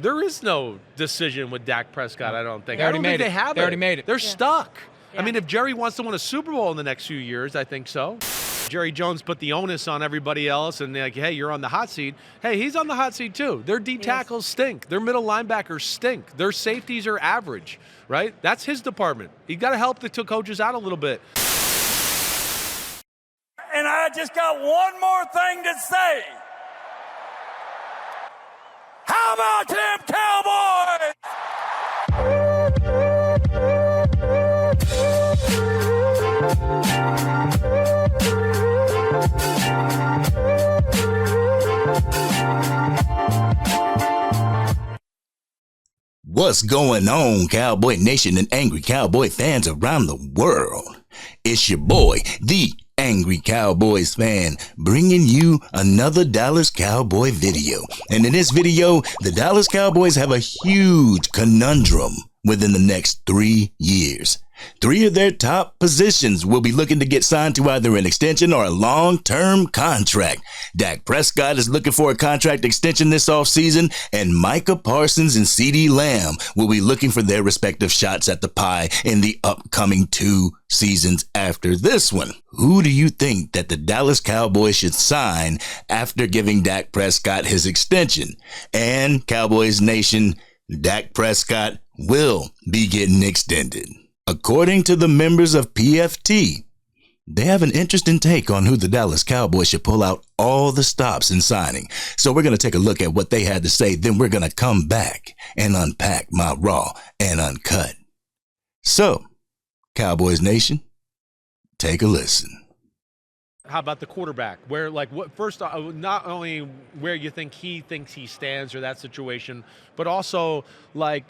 there is no decision with Dak Prescott, I don't think. They already made it. They have They already made it. They're stuck. Yeah. I mean, if Jerry wants to win a Super Bowl in the next few years, I think so. Jerry Jones put the onus on everybody else and like, hey, you're on the hot seat. Hey, he's on the hot seat too. Their D tackles stink. Their middle linebackers stink. Their safeties are average, right? That's his department. You got to help the two coaches out a little bit. And I just got one more thing to say. How about them Cowboys? What's going on, Cowboy Nation and Angry Cowboy fans around the world? It's your boy, the Angry Cowboys Fan, bringing you another Dallas Cowboy video. And in this video, the Dallas Cowboys have a huge conundrum within the next 3 years. 3 of their top positions will be looking to get signed to either an extension or a long-term contract. Dak Prescott is looking for a contract extension this offseason, and Micah Parsons and CeeDee Lamb will be looking for their respective shots at the pie in the upcoming 2 seasons after this one. Who do you think that the Dallas Cowboys should sign after giving Dak Prescott his extension? And Cowboys Nation, Dak Prescott will be getting extended. According to the members of PFT, they have an interesting take on who the Dallas Cowboys should pull out all the stops in signing. So we're going to take a look at what they had to say, then we're going to come back and unpack my raw and uncut. So, Cowboys Nation, take a listen. How about the quarterback? Where, like, what first, not only where you think he thinks he stands or that situation, but also, like,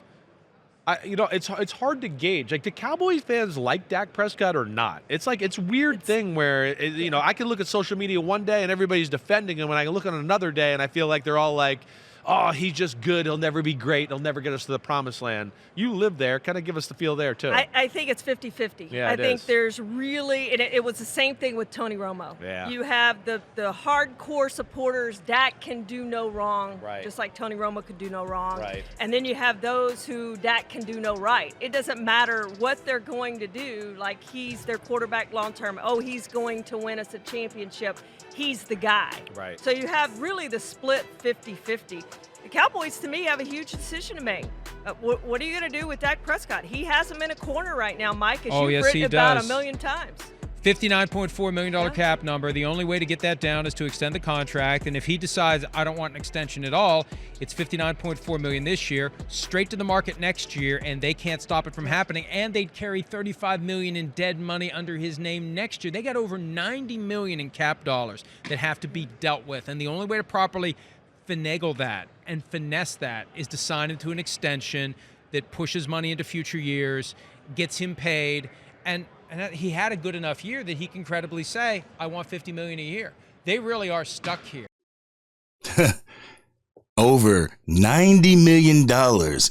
it's hard to gauge. Like, do Cowboys fans like Dak Prescott or not? It's like it's weird thing where I can look at social media one day and everybody's defending him, and I can look on another day and I feel like they're all like, "Oh, he's just good. He'll never be great. He'll never get us to the promised land." You live there. Kind of give us the feel there too. I think it's 50-50. Yeah, I think there's really, and it was the same thing with Tony Romo. Yeah. You have the hardcore supporters, Dak can do no wrong, Right. just like Tony Romo could do no wrong. Right. And then you have those who Dak can do no right. It doesn't matter what they're going to do, like he's their quarterback long term. Oh, he's going to win us a championship. He's the guy. Right. So you have really the split 50-50. The Cowboys, to me, have a huge decision to make. What are you going to do with Dak Prescott? He has him in a corner right now, Mike, as you've written about 1,000,000 times. $59.4 million cap number. The only way to get that down is to extend the contract. And if he decides, I don't want an extension at all, it's $59.4 million this year, straight to the market next year, and they can't stop it from happening. And they'd carry $35 million in dead money under his name next year. They got over $90 million in cap dollars that have to be dealt with. And the only way to properly finagle that and finesse that is to sign into an extension that pushes money into future years, gets him paid, and he had a good enough year that he can credibly say, I want $50 million a year. They really are stuck here. Over $90 million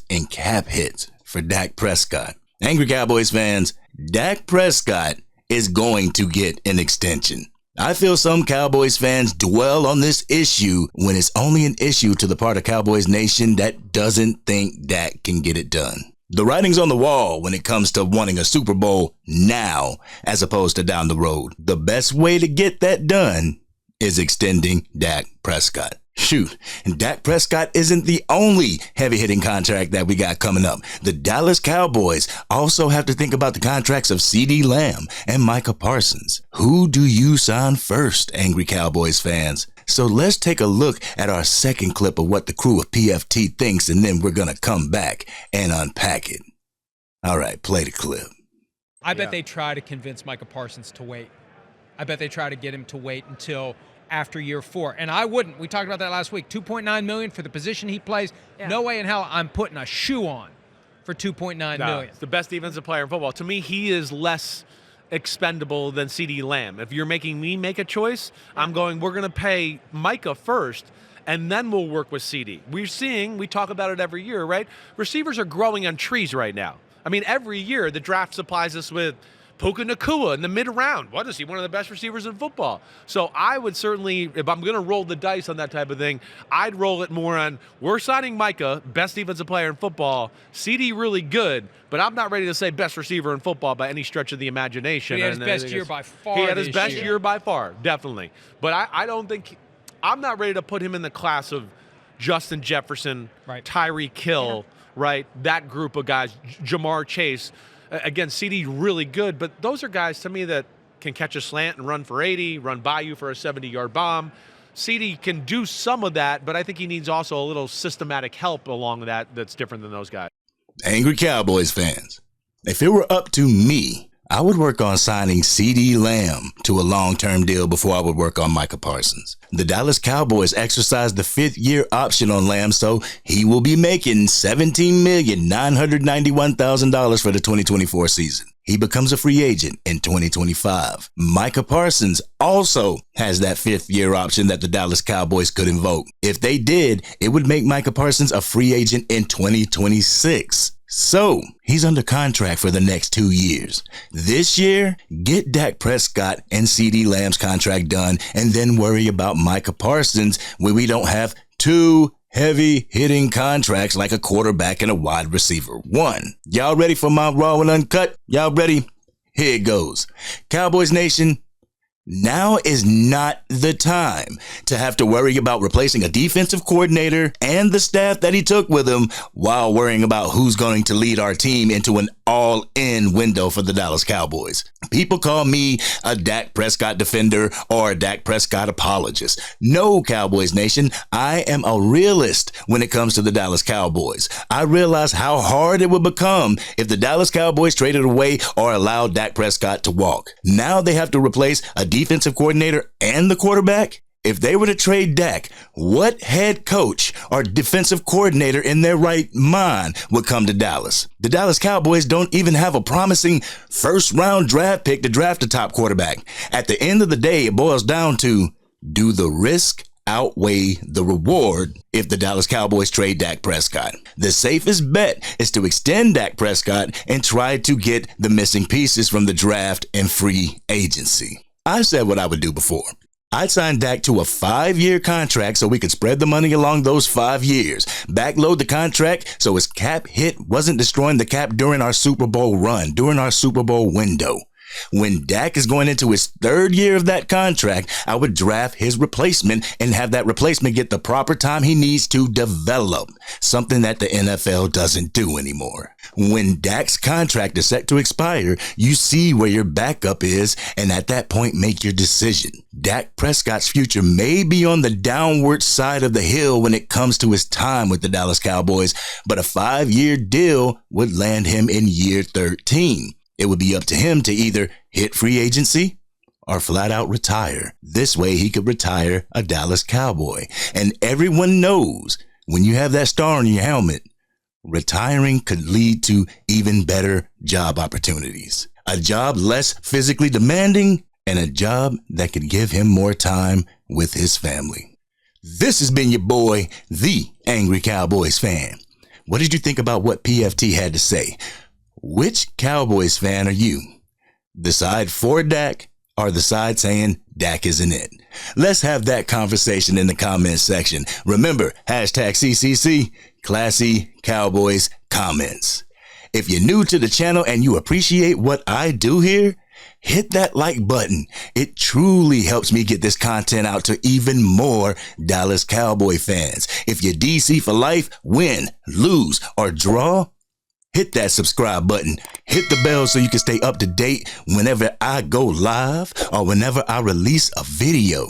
in cap hits for Dak Prescott. Angry Cowboys fans, Dak Prescott is going to get an extension. I feel some Cowboys fans dwell on this issue when it's only an issue to the part of Cowboys Nation that doesn't think Dak can get it done. The writing's on the wall when it comes to wanting a Super Bowl now as opposed to down the road. The best way to get that done is extending Dak Prescott. Shoot, and Dak Prescott isn't the only heavy-hitting contract that we got coming up. The Dallas Cowboys also have to think about the contracts of CeeDee Lamb and Micah Parsons. Who do you sign first, Angry Cowboys fans? So let's take a look at our second clip of what the crew of PFT thinks, and then we're going to come back and unpack it. All right, play the clip. I bet they try to convince Micah Parsons to wait. I bet they try to get him to wait until after year 4. And I wouldn't. We talked about that last week. $2.9 million for the position he plays. Yeah. No way in hell I'm putting a shoe on for $2.9 million. It's the best defensive player in football. To me, he is less expendable than CeeDee Lamb. If you're making me make a choice, I'm going, we're going to pay Micah first, and then we'll work with CeeDee. We talk about it every year, right? Receivers are growing on trees right now. I mean, every year the draft supplies us with Puka Nacua in the mid-round. What is he? One of the best receivers in football. So I would certainly, if I'm going to roll the dice on that type of thing, I'd roll it more on, we're signing Micah, best defensive player in football, CeeDee really good, but I'm not ready to say best receiver in football by any stretch of the imagination. He had his best year by far. He had his best year by far, definitely. But I don't think, I'm not ready to put him in the class of Justin Jefferson, right. Tyreek Hill, right? That group of guys, Jamar Chase. Again, CeeDee really good, but those are guys to me that can catch a slant and run for 80, run by you for a 70-yard bomb. CeeDee can do some of that, but I think he needs also a little systematic help along that that's different than those guys. Angry Cowboys fans, if it were up to me, I would work on signing CeeDee Lamb to a long-term deal before I would work on Micah Parsons. The Dallas Cowboys exercised the 5th-year option on Lamb, so he will be making $17,991,000 for the 2024 season. He becomes a free agent in 2025. Micah Parsons also has that 5th-year option that the Dallas Cowboys could invoke. If they did, it would make Micah Parsons a free agent in 2026. So, he's under contract for the next 2 years. This year, get Dak Prescott and CeeDee Lamb's contract done and then worry about Micah Parsons where we don't have 2 heavy-hitting contracts like a quarterback and a wide receiver 1. Y'all ready for my raw and uncut? Y'all ready? Here it goes. Cowboys Nation, now is not the time to have to worry about replacing a defensive coordinator and the staff that he took with him while worrying about who's going to lead our team into an all-in window for the Dallas Cowboys. People call me a Dak Prescott defender or a Dak Prescott apologist. No, Cowboys Nation, I am a realist when it comes to the Dallas Cowboys. I realize how hard it would become if the Dallas Cowboys traded away or allowed Dak Prescott to walk. Now they have to replace a defensive coordinator and the quarterback. If they were to trade Dak, what head coach or defensive coordinator in their right mind would come to Dallas? The Dallas Cowboys don't even have a promising first-round draft pick to draft a top quarterback. At the end of the day, it boils down to, do the risk outweigh the reward if the Dallas Cowboys trade Dak Prescott? The safest bet is to extend Dak Prescott and try to get the missing pieces from the draft and free agency. I said what I would do before. I'd sign Dak to a 5-year contract so we could spread the money along those 5 years. Backload the contract so his cap hit wasn't destroying the cap during our Super Bowl run, during our Super Bowl window. When Dak is going into his 3rd year of that contract, I would draft his replacement and have that replacement get the proper time he needs to develop, something that the NFL doesn't do anymore. When Dak's contract is set to expire, you see where your backup is, and at that point, make your decision. Dak Prescott's future may be on the downward side of the hill when it comes to his time with the Dallas Cowboys, but a 5-year deal would land him in year 13. It would be up to him to either hit free agency or flat out retire. This way he could retire a Dallas Cowboy. And everyone knows when you have that star on your helmet, retiring could lead to even better job opportunities. A job less physically demanding and a job that could give him more time with his family. This has been your boy, the Angry Cowboys Fan. What did you think about what PFT had to say? Which Cowboys fan are you? The side for Dak or the side saying Dak isn't it? Let's have that conversation in the comments section. Remember, #CCC, Classy Cowboys Comments. If you're new to the channel and you appreciate what I do here, hit that like button. It truly helps me get this content out to even more Dallas Cowboy fans. If you're DC for life, win, lose, or draw, hit that subscribe button. Hit the bell so you can stay up to date whenever I go live or whenever I release a video.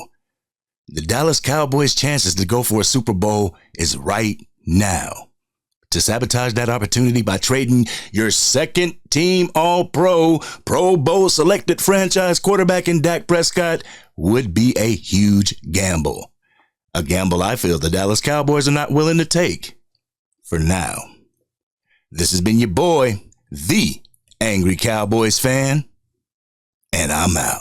The Dallas Cowboys' chances to go for a Super Bowl is right now. To sabotage that opportunity by trading your second team All-Pro, Pro Bowl selected franchise quarterback in Dak Prescott would be a huge gamble. A gamble I feel the Dallas Cowboys are not willing to take for now. This has been your boy, the Angry Cowboys Fan, and I'm out.